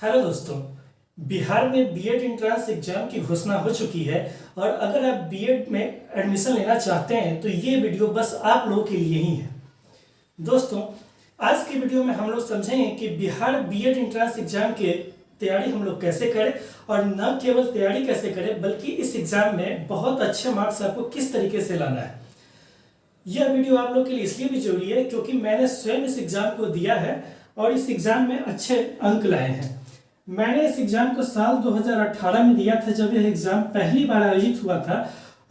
Hello दोस्तों। बिहार में BEd entrance exam की घोषणा हो चुकी है और अगर आप बीएड में एडमिशन लेना चाहते हैं तो ये वीडियो बस आप लोगों के लिए ही है। दोस्तों, आज की वीडियो में हम लोग समझेंगे कि बिहार बीएड एंट्रेंस एग्जाम के तैयारी हम लोग कैसे करें और न केवल तैयारी कैसे करें बल्कि इस एग्जाम में बहुत अच्छे मार्क्स आपको किस तरीके से लाना है। यह वीडियो आप लोग के लिए इसलिए भी जरूरी है क्योंकि मैंने स्वयं इस एग्जाम को दिया है और इस एग्जाम में अच्छे अंक लाए हैं। मैंने इस एग्जाम को साल 2018 में दिया था जब यह एग्जाम पहली बार आयोजित हुआ था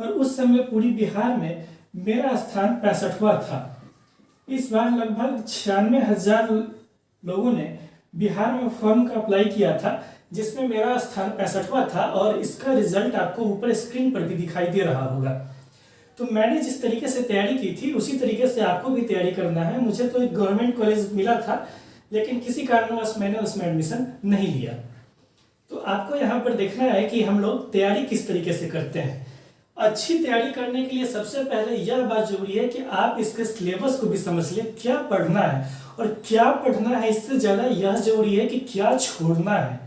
और उस समय पूरी बिहार में मेरा स्थान 65वां था। इस बार लगभग 96,000 लोगों ने बिहार में फॉर्म का अप्लाई किया था जिसमें मेरा स्थान 65वां था और इसका रिजल्ट आपको ऊपर स्क्रीन पर भी दिखाई दे रहा होगा। तो मैंने जिस तरीके से तैयारी की थी उसी तरीके से आपको भी तैयारी करना है। मुझे तो एक गवर्नमेंट कॉलेज मिला था लेकिन किसी कारणवश मैंने उसमें एडमिशन नहीं लिया। तो आपको यहाँ पर देखना है कि हम लोग तैयारी किस तरीके से करते हैं। अच्छी तैयारी करने के लिए सबसे पहले यह बात जरूरी है कि आप इसके सिलेबस को भी समझ लें, क्या पढ़ना है और क्या पढ़ना है। इससे ज़्यादा यह जरूरी है कि क्या छोड़ना है।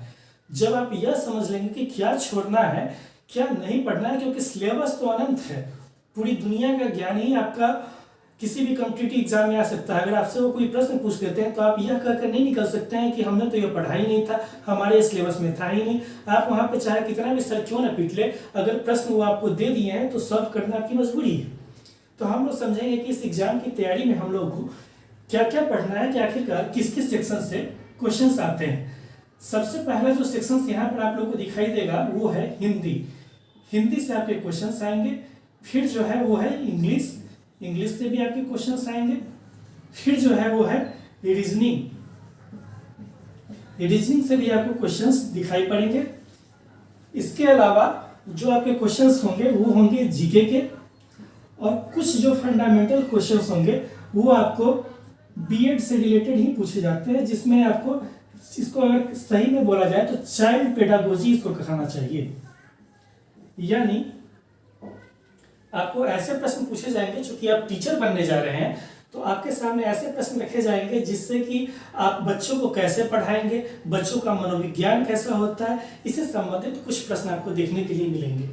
जब आप यह समझ लेंगे कि क्या छोड़ना है क्या नहीं पढ़ना है, क्योंकि सिलेबस तो अनंत है, पूरी दुनिया का ज्ञान ही आपका किसी भी कॉम्पिटिटिव एग्जाम में आ सकता है। अगर आपसे वो कोई प्रश्न पूछ लेते हैं तो आप यह कहकर नहीं निकल सकते हैं कि हमने तो ये पढ़ा ही नहीं था, हमारे सिलेबस में था ही नहीं। आप वहाँ पे चाहे कितना भी सर क्यों ना पीट ले, अगर प्रश्न वो आपको दे दिए हैं तो सॉल्व करना आपकी मजबूरी है। तो हम लोग समझेंगे कि इस एग्जाम की तैयारी में हम लोग को क्या क्या पढ़ना है कि आखिरकार किस किस सेक्शन से क्वेश्चन आते हैं। सबसे पहला जो सेक्शन यहाँ पर आप लोग को दिखाई देगा वो है हिंदी। हिंदी से आपके क्वेश्चन आएंगे। फिर जो है वो है इंग्लिश, इंग्लिश से भी आपके क्वेश्चंस आएंगे। फिर जो है वो है रीजनिंग, रीजनिंग से भी आपको क्वेश्चंस दिखाई पड़ेंगे। इसके अलावा जो आपके क्वेश्चंस होंगे वो होंगे जीके के और कुछ जो फंडामेंटल क्वेश्चंस होंगे वो आपको बीएड से रिलेटेड ही पूछे जाते हैं, जिसमें आपको इसको अगर सही में बोला जाए तो चाइल्ड पेडागोजी इसको कहना चाहिए। यानी आपको ऐसे प्रश्न पूछे जाएंगे, चूंकि आप टीचर बनने जा रहे हैं तो आपके सामने ऐसे प्रश्न रखे जाएंगे जिससे कि आप बच्चों को कैसे पढ़ाएंगे, बच्चों का मनोविज्ञान कैसा होता है, इससे संबंधित कुछ प्रश्न आपको देखने के लिए मिलेंगे।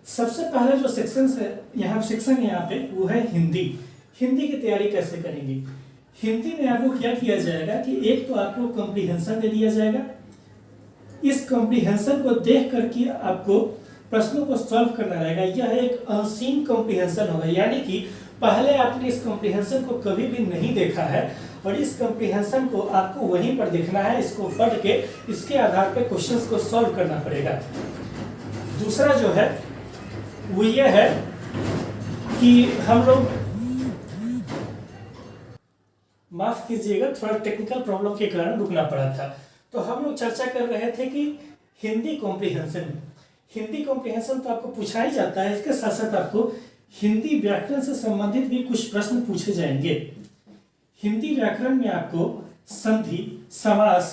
सबसे पहला जो सेक्शन है यहाँ पे वो है हिंदी। हिंदी की तैयारी कैसे करेंगे। हिंदी में आपको क्या किया जाएगा कि एक तो आपको कॉम्प्रिहेंशन दे दिया जाएगा। इस कॉम्प्रिहेंशन को देख करके आपको प्रश्नों को सॉल्व करना रहेगा। यह एक अनसीन कॉम्प्रिहेंशन होगा, यानी कि पहले आपने इस कॉम्प्रिहेंशन को कभी भी नहीं देखा है और इस कॉम्प्रिहेंशन को आपको वहीं पर देखना है। इसको पढ़ के इसके आधार पर क्वेश्चंस को सॉल्व करना पड़ेगा। दूसरा जो है वो ये है कि हम लोग, माफ कीजिएगा थोड़ा टेक्निकल प्रॉब्लम के कारण रुकना पड़ा था। तो हम लोग चर्चा कर रहे थे कि हिंदी कॉम्प्रिहेंशन, हिंदी कॉम्प्रिहेंशन तो आपको पूछा ही जाता है, इसके साथ साथ आपको हिंदी व्याकरण से संबंधित भी कुछ प्रश्न पूछे जाएंगे। हिंदी व्याकरण में आपको संधि, समास,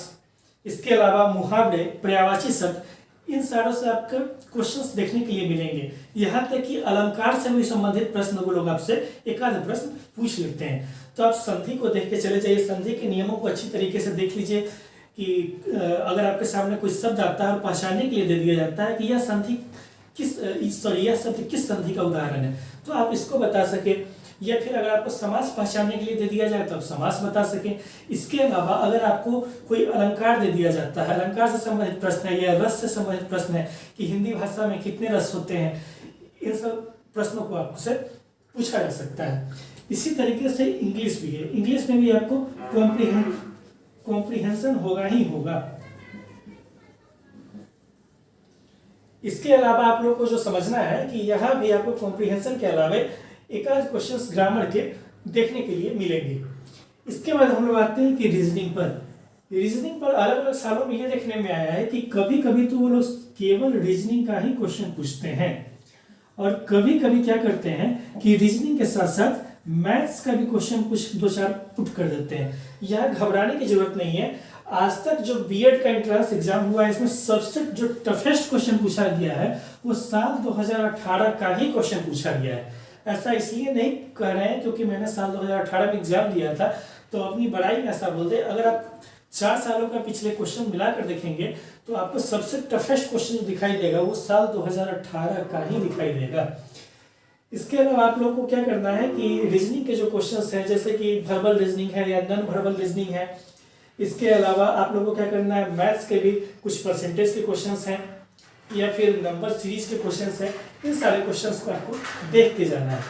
इसके अलावा मुहावरे, पर्यायवाची शब्द, इन सारों से आपको क्वेश्चंस देखने के लिए मिलेंगे। यहाँ तक कि अलंकार से भी संबंधित प्रश्न वो लोग आपसे एक आध प्रश्न पूछ लेते हैं। तो आप संधि को देख के चले जाइए, संधि के नियमों को अच्छी तरीके से देख लीजिए कि अगर आपके सामने कोई शब्द आता है और पहचानने के लिए दे दिया जाता है कि यह संधि यह शब्द किस संधि का उदाहरण है तो आप इसको बता सके, या फिर अगर आपको समास पहचानने के लिए दे दिया जाए तो आप समास बता सकें। इसके अलावा अगर आपको कोई अलंकार दे दिया जाता है, अलंकार से संबंधित प्रश्न है या रस से संबंधित प्रश्न है कि हिंदी भाषा में कितने रस होते हैं, इन सब प्रश्नों को आपसे पूछा जा सकता है। इसी तरीके से इंग्लिश भी है। इंग्लिश में भी आपको कॉम्प्रिहेंशन होगा ही होगा। इसके अलावा आप लोगों को जो समझना है कि यहाँ भी आपको कॉम्प्रिहेंशन के अलावा एक आध क्वेश्चंस ग्रामर के देखने के लिए मिलेंगे। इसके बाद हम लोग आते हैं कि रीजनिंग पर। रीजनिंग पर अलग अलग सालों में ये देखने में आया है कि कभी कभी तो वो लोग केवल रीजनिंग का ही क्वेश्चन पूछते हैं और कभी कभी क्या करते हैं कि रीजनिंग के साथ साथ मैथ्स का भी क्वेश्चन कुछ दो चार पुट कर देते हैं। यह घबराने की जरूरत नहीं है। आज तक जो बीएड का एंट्रेंस एग्जाम हुआ है इसमें सबसे जो टफेस्ट क्वेश्चन पूछा गया है वो साल 2018 का ही क्वेश्चन पूछा गया है। ऐसा इसलिए नहीं कह रहे हैं क्योंकि मैंने साल 2018 में एग्जाम दिया था तो अपनी बड़ाई में ऐसा बोल दे। अगर आप 4 सालों का पिछले क्वेश्चन मिलाकर देखेंगे तो आपको सबसे टफेस्ट क्वेश्चन जो दिखाई देगा वो साल 2018 का ही दिखाई देगा। इसके अलावा आप लोगों को क्या करना है कि रीजनिंग के जो क्वेश्चंस हैं, जैसे कि वर्बल रीजनिंग है या नॉन वर्बल रीजनिंग है, इसके अलावा आप लोगों को क्या करना है, मैथ्स के भी कुछ परसेंटेज के क्वेश्चंस हैं या फिर नंबर सीरीज के क्वेश्चंस हैं, इन सारे क्वेश्चंस को आपको देखते जाना है।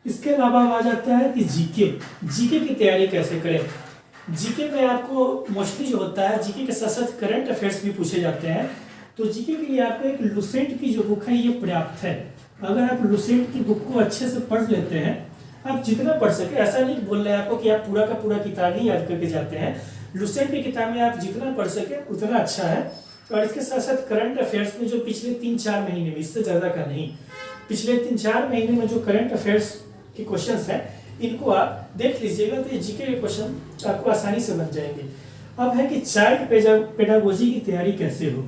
इसके अलावा आ जाता है कि जीके की तैयारी कैसे करें। जीके में आपको मोस्टली जो होता है, जीके के साथ साथ करंट अफेयर्स भी पूछे जाते हैं। तो जीके के लिए आपको एक लुसेंट की जो बुक है ये पर्याप्त है। अगर आप लुसेंट की बुक को अच्छे से पढ़ लेते हैं, आप जितना पढ़ सके, ऐसा नहीं बोल रहे हैं आपको कि आप पूरा का पूरा किताब ही याद करके जाते हैं। लुसेंट की किताब में आप जितना पढ़ सके उतना अच्छा है। और इसके साथ साथ करंट अफेयर्स में जो पिछले 3-4 महीने में, इससे ज़्यादा का नहीं, पिछले 3-4 महीने में जो करंट अफेयर्स के क्वेश्चंस हैं इनको आप देख लीजिएगा तो ये जीके के क्वेश्चन आपको आसानी से बन जाएंगे। अब है कि चाइल्ड पेडागोजी की तैयारी कैसे हो।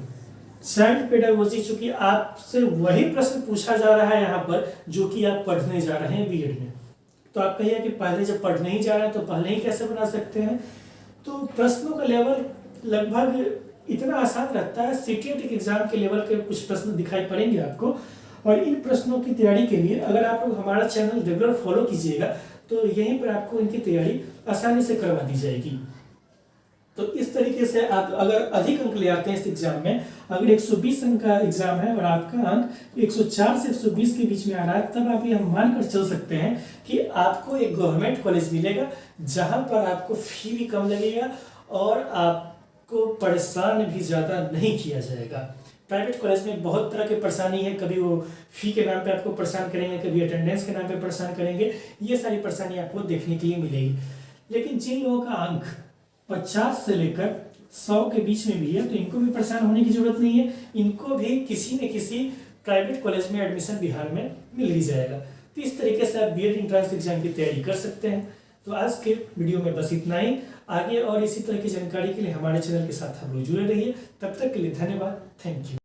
चाइल्ड पेडागोजी, चूंकि आपसे वही प्रश्न पूछा जा रहा है यहाँ पर जो कि आप पढ़ने जा रहे हैं बीएड में, तो आप कहिए कि पहले जब पढ़ने ही जा रहे हैं तो पहले ही कैसे बना सकते हैं। तो प्रश्नों का लेवल लगभग इतना आसान रहता है, सीटीईटी के एग्जाम के लेवल के कुछ प्रश्न दिखाई पड़ेंगे आपको। और इन प्रश्नों की तैयारी के लिए अगर आप लोग हमारा चैनल रेगुलर फॉलो कीजिएगा तो यहीं पर आपको इनकी तैयारी आसानी से करवा दी जाएगी। तो इस तरीके से आप अगर अधिक अंक ले आते हैं इस एग्जाम में, अगर 120 अंक का एग्जाम है और आपका अंक 104 से 120 के बीच में आ रहा है, तब आप ये मानकर चल सकते हैं कि आपको एक गवर्नमेंट कॉलेज मिलेगा जहां पर आपको फी भी कम लगेगा और आपको परेशान भी ज़्यादा नहीं किया जाएगा। प्राइवेट कॉलेज में बहुत तरह की परेशानी है, कभी वो फी के नाम पे आपको परेशान करेंगे, कभी अटेंडेंस के नाम पे परेशान करेंगे, ये सारी परेशानी आपको देखने के लिए मिलेगी। लेकिन जिन लोगों का अंक 50 से लेकर 100 के बीच में भी है तो इनको भी परेशान होने की जरूरत नहीं है, इनको भी किसी न किसी प्राइवेट कॉलेज में एडमिशन बिहार में मिल ही जाएगा। तो इस तरीके से आप बीएड एंट्रेंस एग्जाम की तैयारी कर सकते हैं। तो आज के वीडियो में बस इतना ही। आगे और इसी तरह की जानकारी के लिए हमारे चैनल के साथ आप लोग जुड़े रहिए। तब तक के लिए धन्यवाद, थैंक यू।